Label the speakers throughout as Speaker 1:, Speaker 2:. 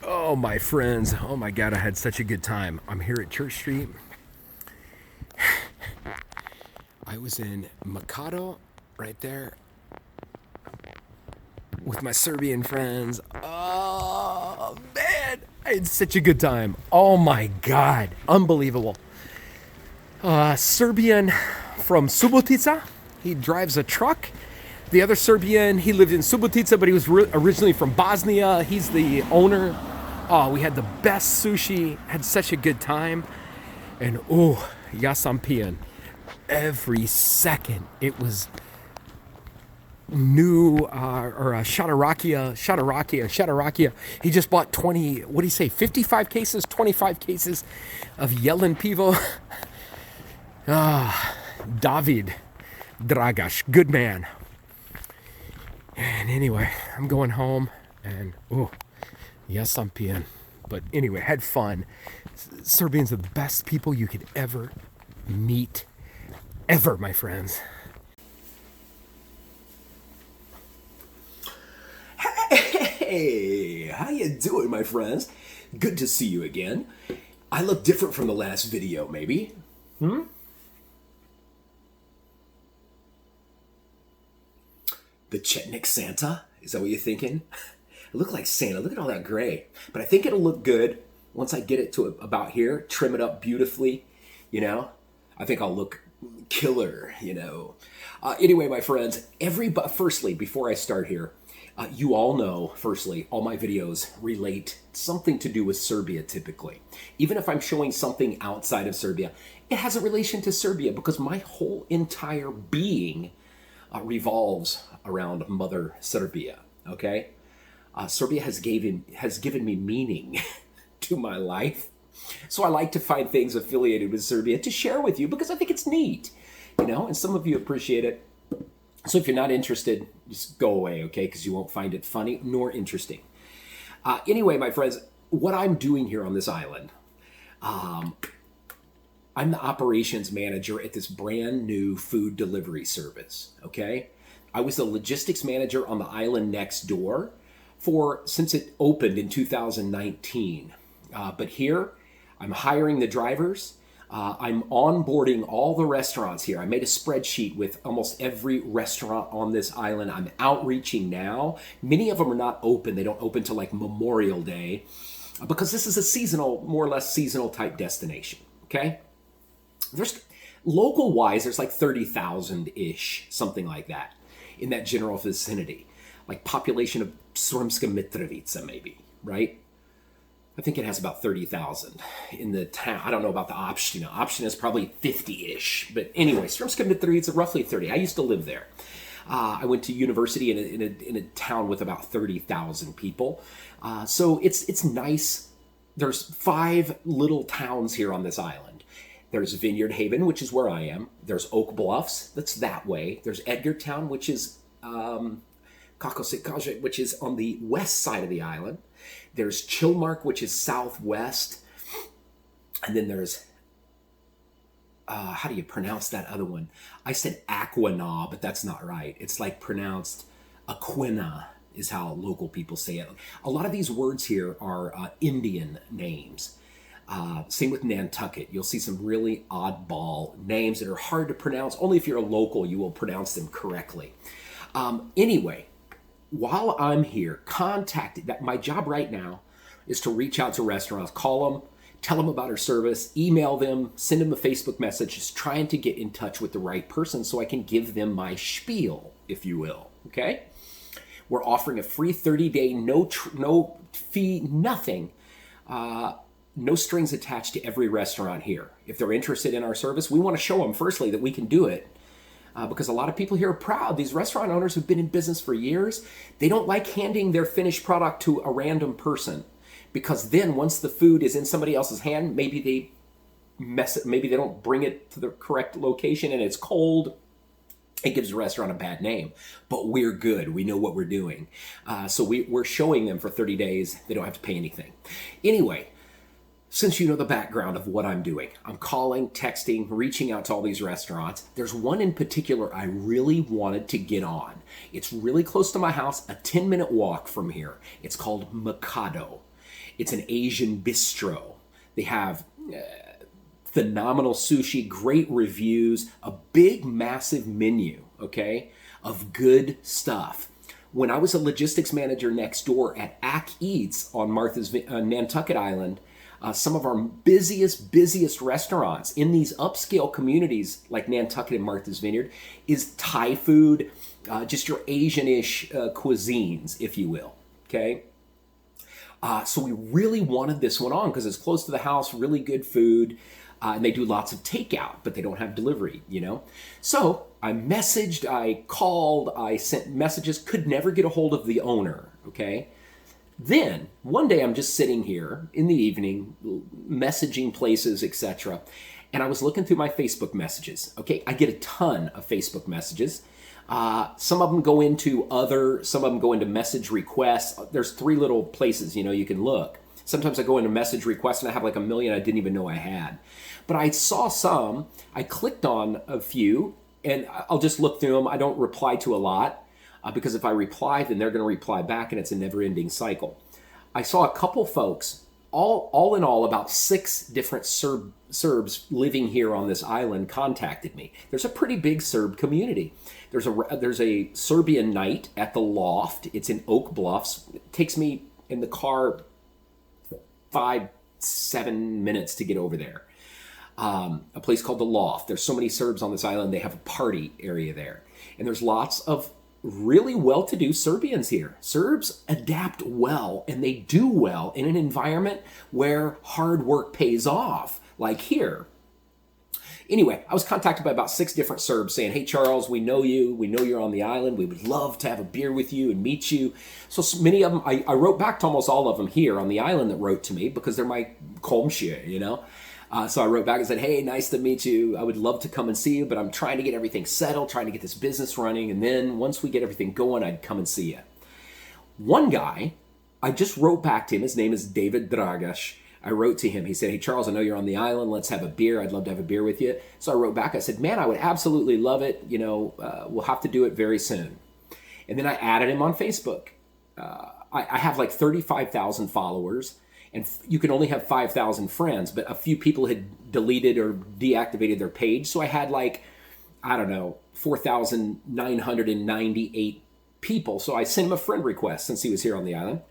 Speaker 1: Oh, my friends. Oh, my God, I had such a good time. I'm here at Church Street. I was in Mikado, right there, with my Serbian friends. Oh, man. I had such a good time. Oh, my God. Unbelievable. Serbian from Subotica. He drives a truck. The other Serbian, he lived in Subotica, but he was originally from Bosnia. He's the owner. Oh, we had the best sushi. Had such a good time. And oh, ja sam pijan. Every second it was new, or Shadarakia. He just bought 20, what do you say, 55 cases, 25 cases of Yellen Pivo. David Dragash, good man. And anyway, I'm going home, and oh, yes, I'm peeing. But anyway, had fun. Serbians are the best people you could ever meet, ever, my friends. Hey, how you doing, my friends? Good to see you again. I look different from the last video, maybe. The Chetnik Santa? Is that what you're thinking? I look like Santa. Look at all that gray. But I think it'll look good once I get it to about here, trim it up beautifully, you know? I think I'll look killer, you know? Anyway, my friends, firstly, before I start here, you all know, firstly, all my videos relate something to do with Serbia typically. Even if I'm showing something outside of Serbia, it has a relation to Serbia because my whole entire being revolves around Mother Serbia, okay? Serbia has given me meaning to my life. So I like to find things affiliated with Serbia to share with you because I think it's neat, you know, and some of you appreciate it. So if you're not interested, just go away, okay? Because you won't find it funny nor interesting. Anyway, my friends, what I'm doing here on this island, I'm the operations manager at this brand new food delivery service, okay? I was the logistics manager on the island next door since it opened in 2019. But here, I'm hiring the drivers. I'm onboarding all the restaurants here. I made a spreadsheet with almost every restaurant on this island. I'm outreaching now. Many of them are not open. They don't open till like Memorial Day because this is a seasonal, more or less seasonal type destination, okay? There's local wise, there's like 30,000-ish, something like that in that general vicinity. Like population of Sremska Mitrovica maybe, right? I think it has about 30,000 in the town. I don't know about the Opština. Opština is probably 50-ish. But anyway, Sremska Mitrovica, roughly 30. I used to live there. I went to university in a town with about 30,000 people. So it's nice. There's 5 little towns here on this island. There's Vineyard Haven, which is where I am. There's Oak Bluffs, that's that way. There's Edgartown, which is Kakosikaja, which is on the west side of the island. There's Chilmark, which is southwest. And then there's, how do you pronounce that other one? I said Aquina, but that's not right. It's like pronounced Aquina is how local people say it. A lot of these words here are Indian names. Same with Nantucket. You'll see some really oddball names that are hard to pronounce. Only if you're a local, you will pronounce them correctly. Anyway, while I'm here, my job right now is to reach out to restaurants, call them, tell them about our service, email them, send them a Facebook message, just trying to get in touch with the right person so I can give them my spiel, if you will, okay? We're offering a free 30-day, no fee, nothing, no strings attached to every restaurant here. If they're interested in our service, we want to show them, firstly, that we can do it. Because a lot of people here are proud. These restaurant owners have been in business for years. They don't like handing their finished product to a random person because then once the food is in somebody else's hand, maybe they mess it, maybe they don't bring it to the correct location and it's cold. It gives the restaurant a bad name. But we're good. We know what we're doing. So we're showing them for 30 days. They don't have to pay anything. Anyway, since you know the background of what I'm doing, I'm calling, texting, reaching out to all these restaurants. There's one in particular I really wanted to get on. It's really close to my house, a 10-minute walk from here. It's called Mikado. It's an Asian bistro. They have phenomenal sushi, great reviews, a big, massive menu, okay, of good stuff. When I was a logistics manager next door at Ack Eats on Nantucket Island, some of our busiest restaurants in these upscale communities like Nantucket and Martha's Vineyard is Thai food, just your Asian-ish cuisines, if you will, okay? So we really wanted this one on because it's close to the house, really good food, and they do lots of takeout, but they don't have delivery, you know? So I messaged, I called, I sent messages, could never get a hold of the owner, okay? Then, one day I'm just sitting here in the evening, messaging places, etc., and I was looking through my Facebook messages, okay? I get a ton of Facebook messages. Some of them go into some of them go into message requests. There's 3 little places, you know, you can look. Sometimes I go into message requests and I have like a million I didn't even know I had. But I saw some, I clicked on a few, and I'll just look through them. I don't reply to a lot because if I reply, then they're going to reply back and it's a never-ending cycle. I saw a couple folks, all in all, about 6 different Serbs living here on this island contacted me. There's a pretty big Serb community. There's a Serbian night at the Loft. It's in Oak Bluffs. It takes me in the car 5-7 minutes to get over there. A place called the Loft. There's so many Serbs on this island, they have a party area there. And there's lots of really well-to-do Serbians here. Serbs adapt well, and they do well in an environment where hard work pays off, like here. Anyway, I was contacted by about 6 different Serbs saying, hey, Charles, we know you. We know you're on the island. We would love to have a beer with you and meet you. So many of them, I wrote back to almost all of them here on the island that wrote to me because they're my komshia, you know. So I wrote back and said, hey, nice to meet you. I would love to come and see you, but I'm trying to get everything settled, trying to get this business running. And then once we get everything going, I'd come and see you. One guy, I just wrote back to him. His name is David Dragash. I wrote to him. He said, hey, Charles, I know you're on the island. Let's have a beer. I'd love to have a beer with you. So I wrote back. I said, man, I would absolutely love it. You know, we'll have to do it very soon. And then I added him on Facebook. I have like 35,000 followers. And you can only have 5,000 friends, but a few people had deleted or deactivated their page. So I had like, I don't know, 4,998 people. So I sent him a friend request since he was here on the island.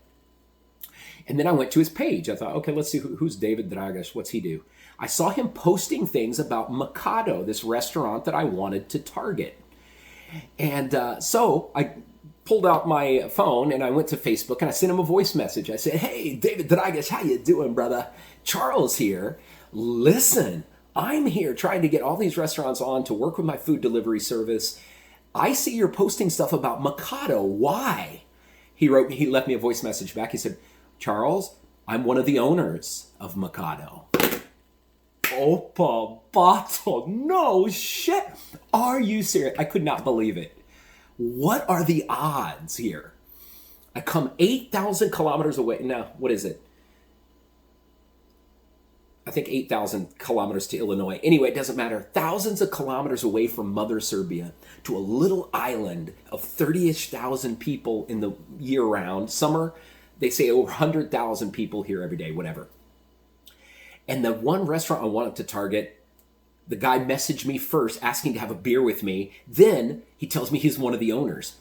Speaker 1: And then I went to his page. I thought, okay, let's see who's David Dragash. What's he do? I saw him posting things about Mikado, this restaurant that I wanted to target. And so I pulled out my phone and I went to Facebook and I sent him a voice message. I said, hey, David Dragash, how you doing, brother? Charles here. Listen, I'm here trying to get all these restaurants on to work with my food delivery service. I see you're posting stuff about Mikado. Why? He left me a voice message back. He said, Charles, I'm one of the owners of Mikado. Opa bato, no shit. Are you serious? I could not believe it. What are the odds here? I come 8,000 kilometers away. Now, what is it? I think 8,000 kilometers to Illinois. Anyway, it doesn't matter. Thousands of kilometers away from Mother Serbia to a little island of 30-ish thousand people in the year round. Summer, they say over 100,000 people here every day, whatever. And the one restaurant I wanted to target, the guy messaged me first asking to have a beer with me. Then he tells me he's one of the owners.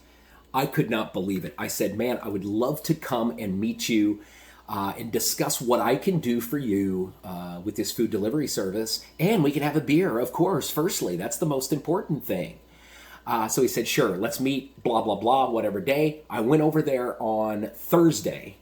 Speaker 1: I could not believe it. I said, man, I would love to come and meet you and discuss what I can do for you with this food delivery service. And we can have a beer, of course, firstly. That's the most important thing. So he said, sure, let's meet, blah, blah, blah, whatever day. I went over there on Thursday.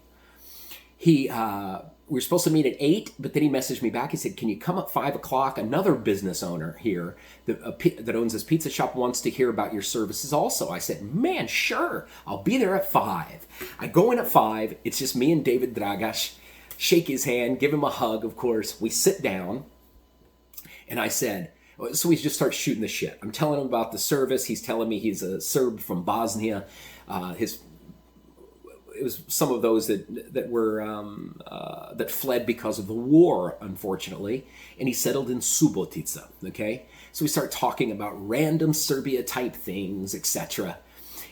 Speaker 1: We were supposed to meet at 8, but then he messaged me back. He said, can you come at 5 o'clock? Another business owner here that owns this pizza shop wants to hear about your services also. I said, man, sure. I'll be there at 5. I go in at 5. It's just me and David Dragash. Shake his hand, give him a hug, of course. We sit down, and I said, so we just start shooting the shit. I'm telling him about the service. He's telling me he's a Serb from Bosnia. It was some of those that fled because of the war, unfortunately, and he settled in Subotica. Okay, so we start talking about random Serbia type things, etc.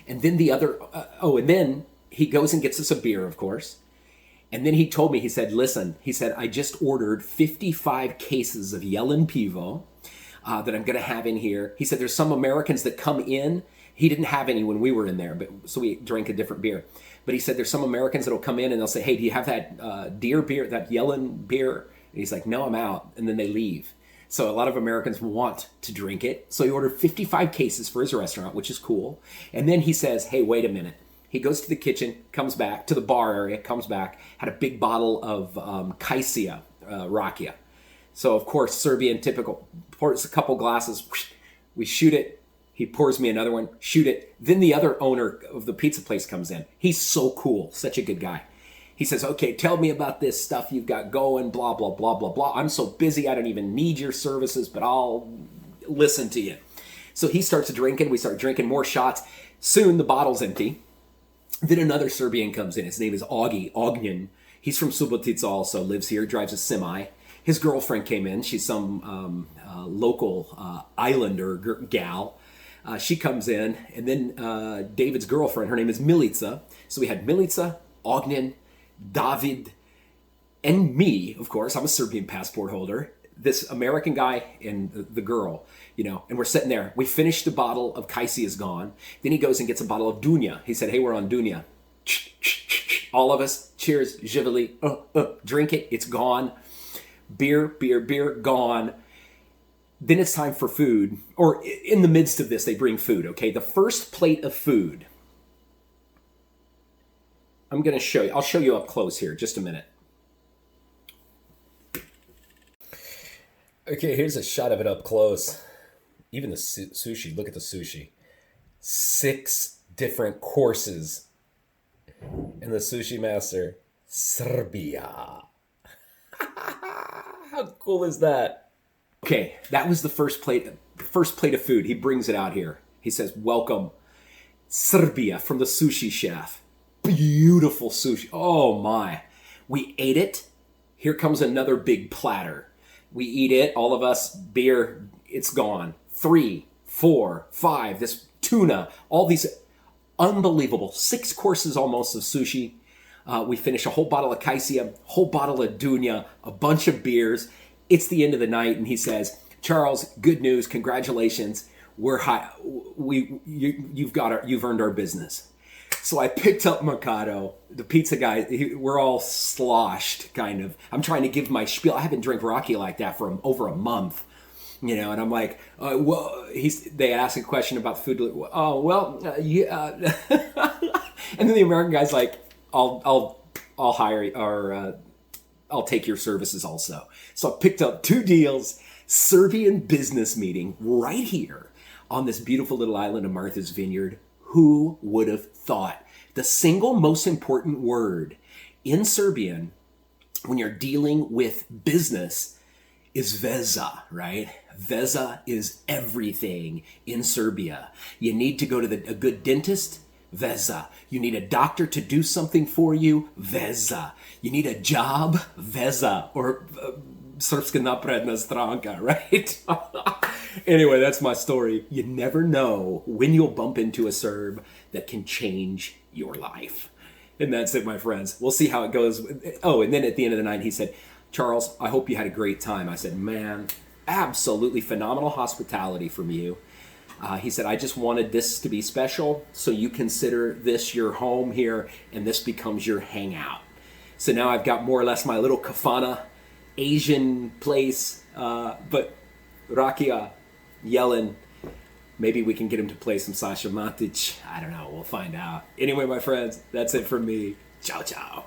Speaker 1: And then and then he goes and gets us a beer, of course. And then he told me, he said, listen, he said, I just ordered 55 cases of Yellen Pivo that I'm going to have in here. He said, there's some Americans that come in. He didn't have any when we were in there, but so we drank a different beer. But he said, there's some Americans that'll come in and they'll say, hey, do you have that deer beer, that Yellen beer? And he's like, no, I'm out. And then they leave. So a lot of Americans want to drink it. So he ordered 55 cases for his restaurant, which is cool. And then he says, hey, wait a minute. He goes to the kitchen, comes back to the bar area, comes back, had a big bottle of Kaisia, Rakia. So, of course, Serbian typical, pours a couple glasses, we shoot it. He pours me another one, shoot it. Then the other owner of the pizza place comes in. He's so cool, such a good guy. He says, okay, tell me about this stuff you've got going, blah, blah, blah, blah, blah. I'm so busy, I don't even need your services, but I'll listen to you. So he starts drinking. We start drinking more shots. Soon the bottle's empty. Then another Serbian comes in. His name is Ognjen. He's from Subotica also, lives here, drives a semi. His girlfriend came in. She's some local islander gal. She comes in, and then David's girlfriend, her name is Milica. So we had Milica, Ognjen, David, and me, of course. I'm a Serbian passport holder. This American guy and the girl, you know, and we're sitting there. We finished the bottle of Kaisi is gone. Then he goes and gets a bottle of Dunya. He said, hey, we're on Dunya. All of us, cheers, Živeli, drink it, it's gone. Beer, gone. Then it's time for food. Or in the midst of this, they bring food, okay? The first plate of food, I'm going to show you. I'll show you up close here, just a minute. Okay, here's a shot of it up close. Even the sushi, look at the sushi. 6 different courses. And the sushi master, Srbija. How cool is that? Okay, that was the first plate of food. He brings it out here. He says, welcome, Srbija, from the sushi chef. Beautiful sushi. Oh my. We ate it. Here comes another big platter. We eat it, all of us, beer, it's gone. 3, 4, 5, this tuna, all these unbelievable 6 courses almost of sushi. We finish a whole bottle of Kaisia, whole bottle of Dunya, a bunch of beers. It's the end of the night, and he says, Charles, good news, congratulations. We're high. You've earned our business. So I picked up Mercado, the pizza guy. We're all sloshed, kind of. I'm trying to give my spiel. I haven't drank Rocky like that for over a month, you know. And I'm like, well, they ask a question about food. Oh, well, yeah. And then the American guy's like, I'll hire or I'll take your services also. So I picked up 2 deals, Serbian business meeting right here on this beautiful little island of Martha's Vineyard. Who would have thought? The single most important word in Serbian when you're dealing with business is veza, right? Veza is everything in Serbia. You need to go to a good dentist, veza. You need a doctor to do something for you, veza. You need a job, veza. Or Srpska napredna stranka, right? Anyway, that's my story. You never know when you'll bump into a Serb that can change your life. And that's it, my friends. We'll see how it goes. Oh, and then at the end of the night, he said, Charles, I hope you had a great time. I said, man, absolutely phenomenal hospitality from you. He said, I just wanted this to be special, so you consider this your home here, and this becomes your hangout. So now I've got more or less my little kafana Asian place, but Rakia, Yellen, maybe we can get him to play some Sasha Matic. I don't know. We'll find out. Anyway, my friends, that's it from me. Ciao, ciao.